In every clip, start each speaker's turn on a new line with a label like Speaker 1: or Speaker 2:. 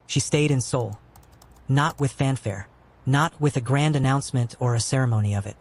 Speaker 1: She stayed in Seoul. Not with fanfare. Not with a grand announcement or a ceremony of it.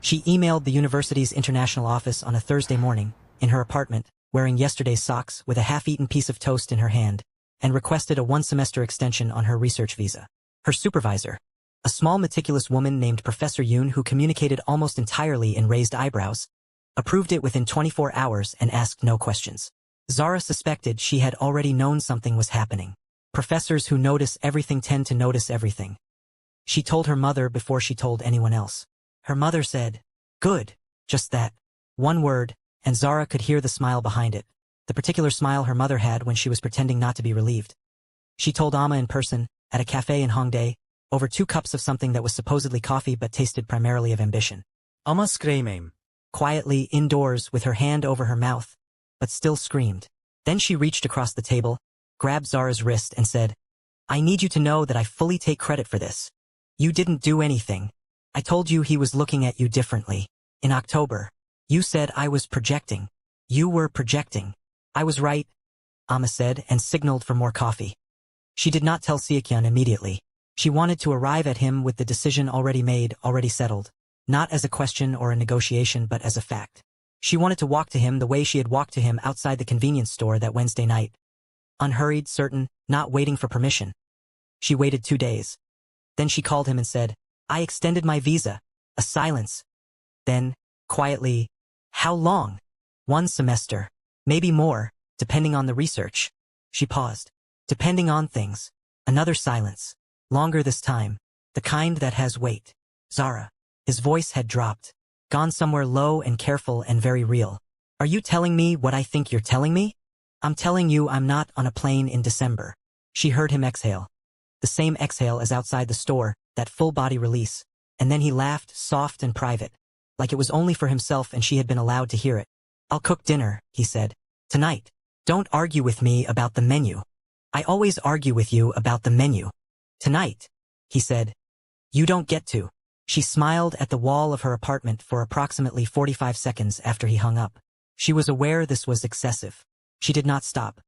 Speaker 1: She emailed the university's international office on a Thursday morning, in her apartment, wearing yesterday's socks with a half-eaten piece of toast in her hand, and requested a one-semester extension on her research visa. Her supervisor, a small meticulous woman named Professor Yoon who communicated almost entirely in raised eyebrows, approved it within 24 hours and asked no questions. Zara suspected she had already known something was happening. Professors who notice everything tend to notice everything. She told her mother before she told anyone else. Her mother said, "Good," just that. One word, and Zara could hear the smile behind it, the particular smile her mother had when she was pretending not to be relieved. She told Amma in person, at a cafe in Hongdae, over 2 cups of something that was supposedly coffee but tasted primarily of ambition.
Speaker 2: Amma screamed.
Speaker 1: Quietly, indoors, with her hand over her mouth, but still screamed. Then she reached across the table, grabbed Zara's wrist and said, "I need you to know that I fully take credit for this. You didn't do anything. I told you he was looking at you differently. In October, you said I was projecting. You were projecting. I was right," Amma said and signaled for more coffee. She did not tell Seokhyun immediately. She wanted to arrive at him with the decision already made, already settled. Not as a question or a negotiation but as a fact. She wanted to walk to him the way she had walked to him outside the convenience store that Wednesday night. Unhurried, certain, not waiting for permission. She waited 2 days. Then she called him and said, "I extended my visa." A silence. Then, quietly, "How long?" "1 semester. Maybe more, depending on the research." She paused. "Depending on things." Another silence. Longer this time. The kind that has weight. "Zara." His voice had dropped. Gone somewhere low and careful and very real. "Are you telling me what I think you're telling me?" "I'm telling you I'm not on a plane in December." She heard him exhale. The same exhale as outside the store, that full-body release. And then he laughed, soft and private, like it was only for himself and she had been allowed to hear it. "I'll cook dinner," he said. "Tonight. Don't argue with me about the menu. I always argue with you about the menu." "Tonight," he said. "You don't get to." She smiled at the wall of her apartment for approximately 45 seconds after he hung up. She was aware this was excessive. She did not stop.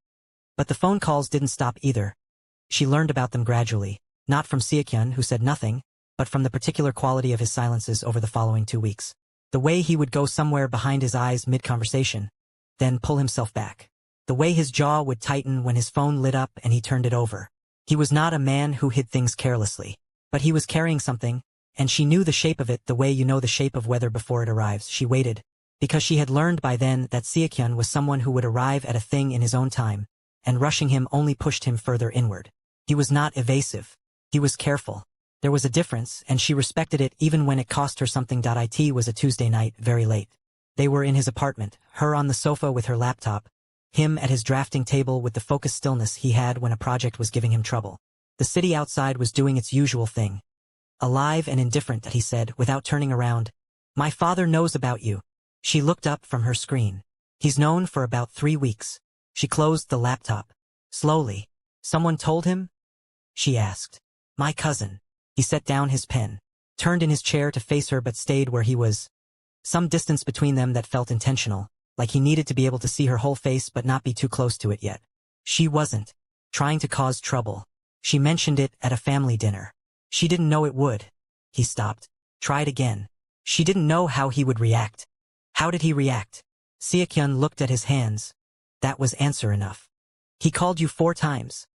Speaker 1: But the phone calls didn't stop either. She learned about them gradually, not from Seokhyun, who said nothing, but from the particular quality of his silences over the following 2 weeks. The way he would go somewhere behind his eyes mid-conversation, then pull himself back. The way his jaw would tighten when his phone lit up and he turned it over. He was not a man who hid things carelessly. But he was carrying something, and she knew the shape of it the way you know the shape of weather before it arrives. She waited, because she had learned by then that Seokhyun was someone who would arrive at a thing in his own time, and rushing him only pushed him further inward. He was not evasive. He was careful. There was a difference, and she respected it even when it cost her something. It was a Tuesday night, very late. They were in his apartment, her on the sofa with her laptop, him at his drafting table with the focused stillness he had when a project was giving him trouble. The city outside was doing its usual thing. Alive and indifferent, he said, without turning around. "My father knows about you." She looked up from her screen. "He's known for about 3 weeks." She closed the laptop. Slowly. "Someone told him?" she asked. "My cousin." He set down his pen, turned in his chair to face her but stayed where he was. Some distance between them that felt intentional, like he needed to be able to see her whole face but not be too close to it yet. She wasn't trying to cause trouble. She mentioned it at a family dinner. She didn't know it would. He stopped. Tried again. She didn't know how he would react. How did he react? Seokhyun looked at his hands. That was answer enough. "He called you 4 times.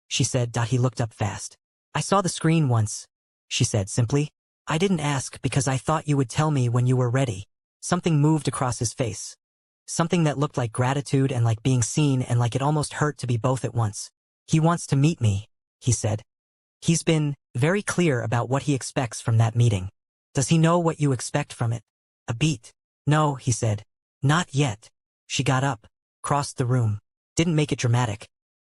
Speaker 1: She said. He looked up fast. "I saw the screen once," she said simply. "I didn't ask because I thought you would tell me when you were ready." Something moved across his face. Something that looked like gratitude and like being seen and like it almost hurt to be both at once. "He wants to meet me," he said. "He's been very clear about what he expects from that meeting." "Does he know what you expect from it?" "A beat." "No," he said. "Not yet." She got up, crossed the room, didn't make it dramatic.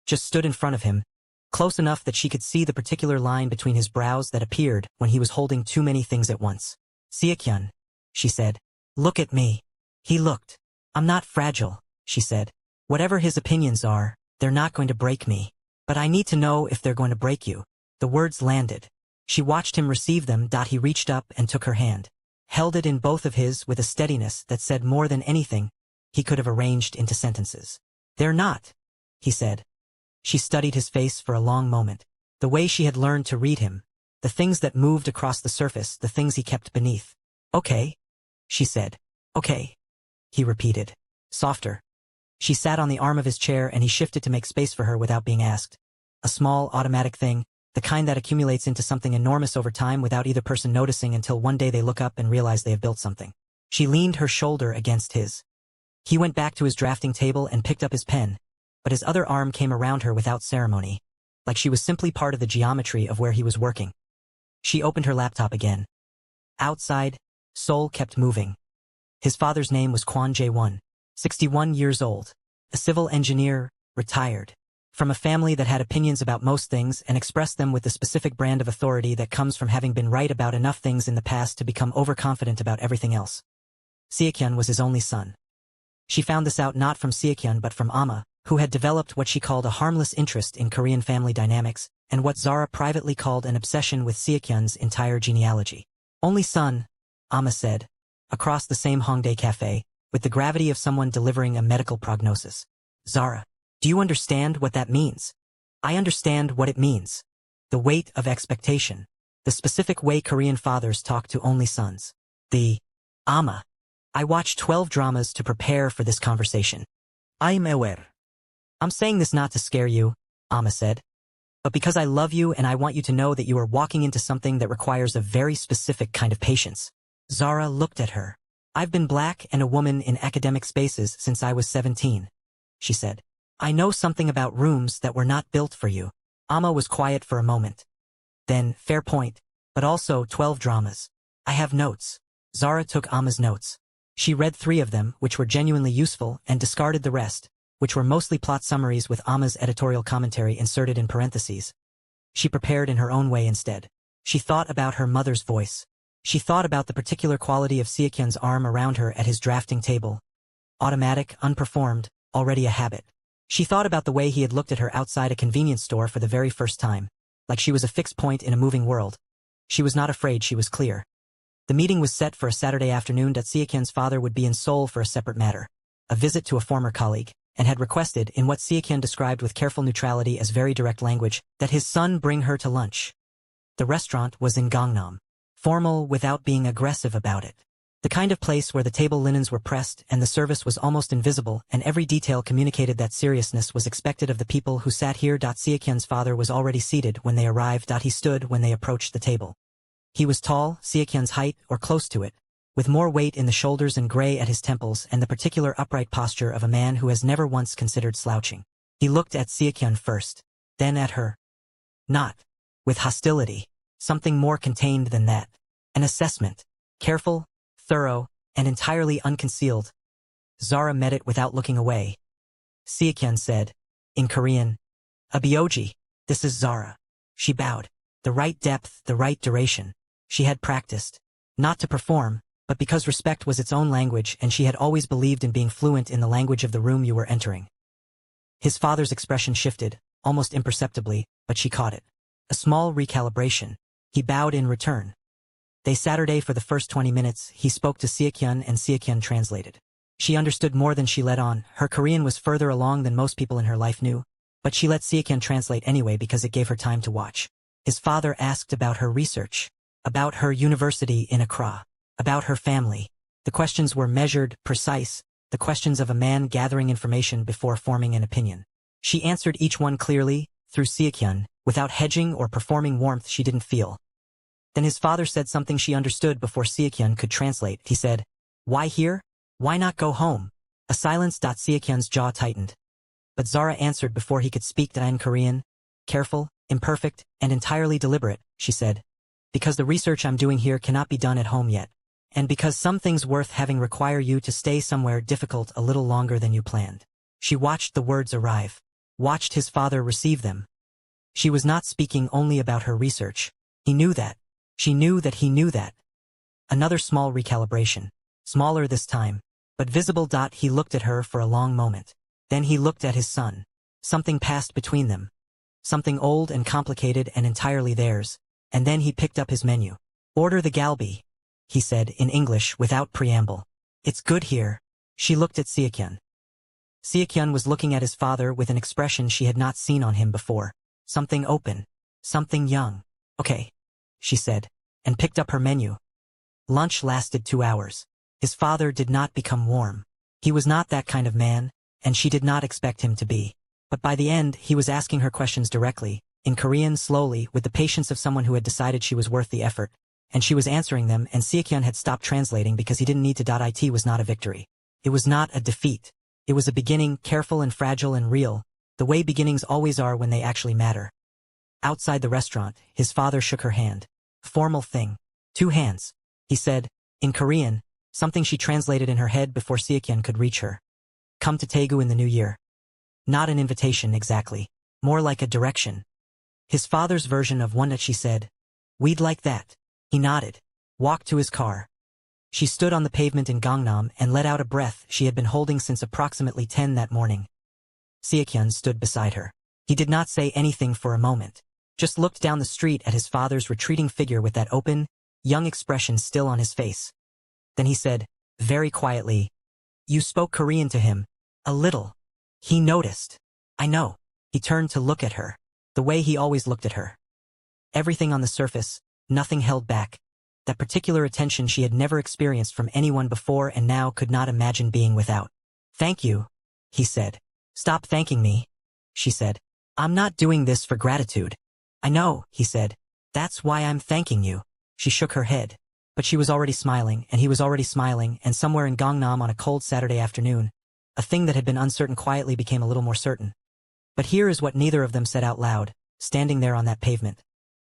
Speaker 1: Just stood in front of him, close enough that she could see the particular line between his brows that appeared when he was holding too many things at once. "Seokhyun," she said. "Look at me." He looked. "I'm not fragile," she said. "Whatever his opinions are, they're not going to break me. But I need to know if they're going to break you." The words landed. She watched him receive them. He reached up and took her hand, held it in both of his with a steadiness that said more than anything he could have arranged into sentences. "They're not," he said. She studied his face for a long moment. The way she had learned to read him. The things that moved across the surface, the things he kept beneath. Okay, she said. Okay, he repeated. Softer. She sat on the arm of his chair and he shifted to make space for her without being asked. A small, automatic thing, the kind that accumulates into something enormous over time without either person noticing until one day they look up and realize they have built something. She leaned her shoulder against his. He went back to his drafting table and picked up his pen, but his other arm came around her without ceremony, like she was simply part of the geometry of where he was working. She opened her laptop again. Outside, Seoul kept moving. His father's name was Kwon Jae-won, 61 years old, a civil engineer, retired. From a family that had opinions about most things and expressed them with the specific brand of authority that comes from having been right about enough things in the past to become overconfident about everything else. Seokhyun was his only son. She found this out not from Seokhyun but from Amma, who had developed what she called a harmless interest in Korean family dynamics, and what Zara privately called an obsession with Seokhyun's entire genealogy. Only son, Amma said, across the same Hongdae cafe, with the gravity of someone delivering a medical prognosis. Zara, do you understand what that means? I understand what it means. The weight of expectation. The specific way Korean fathers talk to only sons. Amma. I watched 12 dramas to prepare for this conversation. I'm aware. I'm saying this not to scare you, Amma said, but because I love you and I want you to know that you are walking into something that requires a very specific kind of patience. Zara looked at her. I've been black and a woman in academic spaces since I was 17, she said. I know something about rooms that were not built for you. Amma was quiet for a moment. Then, fair point, but also 12 dramas. I have notes. Zara took Amma's notes. She read 3 of them, which were genuinely useful, and discarded the rest, which were mostly plot summaries with Amma's editorial commentary inserted in parentheses. She prepared in her own way instead. She thought about her mother's voice. She thought about the particular quality of Seokhyun's arm around her at his drafting table. Automatic, unperformed, already a habit. She thought about the way he had looked at her outside a convenience store for the very first time, like she was a fixed point in a moving world. She was not afraid, she was clear. The meeting was set for a Saturday afternoon that Seokhyun's father would be in Seoul for a separate matter, a visit to a former colleague, and had requested, in what Seokhyun described with careful neutrality as very direct language, that his son bring her to lunch. The restaurant was in Gangnam. Formal without being aggressive about it. The kind of place where the table linens were pressed and the service was almost invisible, and every detail communicated that seriousness was expected of the people who sat here. Seokhyun's father was already seated when they arrived. He stood when they approached the table. He was tall, Seokhyun's height, or close to it, with more weight in the shoulders and gray at his temples and the particular upright posture of a man who has never once considered slouching. He looked at Seokhyun first, then at her. Not with hostility, something more contained than that. An assessment, careful, thorough, and entirely unconcealed. Zara met it without looking away. Seokhyun said, in Korean, "Abyoji, this is Zara." She bowed. The right depth, the right duration. She had practiced. Not to perform, but because respect was its own language and she had always believed in being fluent in the language of the room you were entering. His father's expression shifted, almost imperceptibly, but she caught it. A small recalibration. He bowed in return. They Saturday for the first 20 minutes, he spoke to Seokhyun and Seokhyun translated. She understood more than she let on. Her Korean was further along than most people in her life knew, but she let Seokhyun translate anyway because it gave her time to watch. His father asked about her research, about her university in Accra, about her family. The questions were measured, precise, the questions of a man gathering information before forming an opinion. She answered each one clearly, through Seokhyun, without hedging or performing warmth she didn't feel. Then his father said something she understood before Seokhyun could translate. He said, "Why here? Why not go home?" A silence. Seokhyun's jaw tightened. But Zara answered before he could speak in Korean. Careful, imperfect, and entirely deliberate, she said. Because the research I'm doing here cannot be done at home yet. And because some things worth having require you to stay somewhere difficult a little longer than you planned. She watched the words arrive. Watched his father receive them. She was not speaking only about her research. He knew that. She knew that he knew that. Another small recalibration. Smaller this time, but visible. He looked at her for a long moment. Then he looked at his son. Something passed between them. Something old and complicated and entirely theirs. And then he picked up his menu. "Order the galbi," he said in English without preamble. "It's good here." She looked at Seokhyun. Seokhyun was looking at his father with an expression she had not seen on him before. Something open. Something young. Okay, she said, and picked up her menu. Lunch lasted 2 hours. His father did not become warm. He was not that kind of man, and she did not expect him to be. But by the end, he was asking her questions directly, in Korean slowly, with the patience of someone who had decided she was worth the effort, and she was answering them, and Seokhyun had stopped translating because he didn't need to. It was not a victory. It was not a defeat. It was a beginning, careful and fragile and real, the way beginnings always are when they actually matter. Outside the restaurant, his father shook her hand. Formal thing. 2 hands. He said, in Korean, something she translated in her head before Seokhyun could reach her. Come to Daegu in the new year. Not an invitation exactly, more like a direction. His father's version of one that she said, we'd like that. He nodded, walked to his car. She stood on the pavement in Gangnam and let out a breath she had been holding since approximately 10 that morning. Seokhyun stood beside her. He did not say anything for a moment, just looked down the street at his father's retreating figure with that open, young expression still on his face. Then he said, very quietly, you spoke Korean to him. A little. He noticed. I know. He turned to look at her, the way he always looked at her. Everything on the surface, nothing held back. That particular attention she had never experienced from anyone before and now could not imagine being without. Thank you, he said. Stop thanking me, she said. I'm not doing this for gratitude. I know, he said. That's why I'm thanking you. She shook her head. But she was already smiling, and he was already smiling, and somewhere in Gangnam on a cold Saturday afternoon, a thing that had been uncertain quietly became a little more certain. But here is what neither of them said out loud, standing there on that pavement.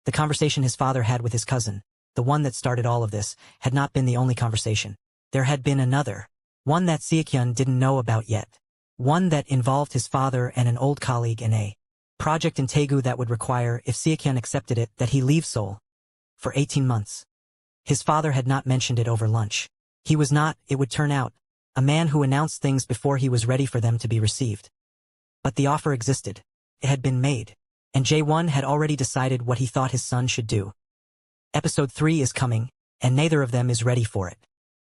Speaker 1: The conversation his father had with his cousin, the one that started all of this, had not been the only conversation. There had been another, one that Seokhyun didn't know about yet. One that involved his father and an old colleague in a project in Daegu that would require, if Seokhyun accepted it, that he leave Seoul for 18 months. His father had not mentioned it over lunch. He was not, it would turn out, a man who announced things before he was ready for them to be received. But the offer existed. It had been made. And Jae-won had already decided what he thought his son should do. Episode 3 is coming, and neither of them is ready for it.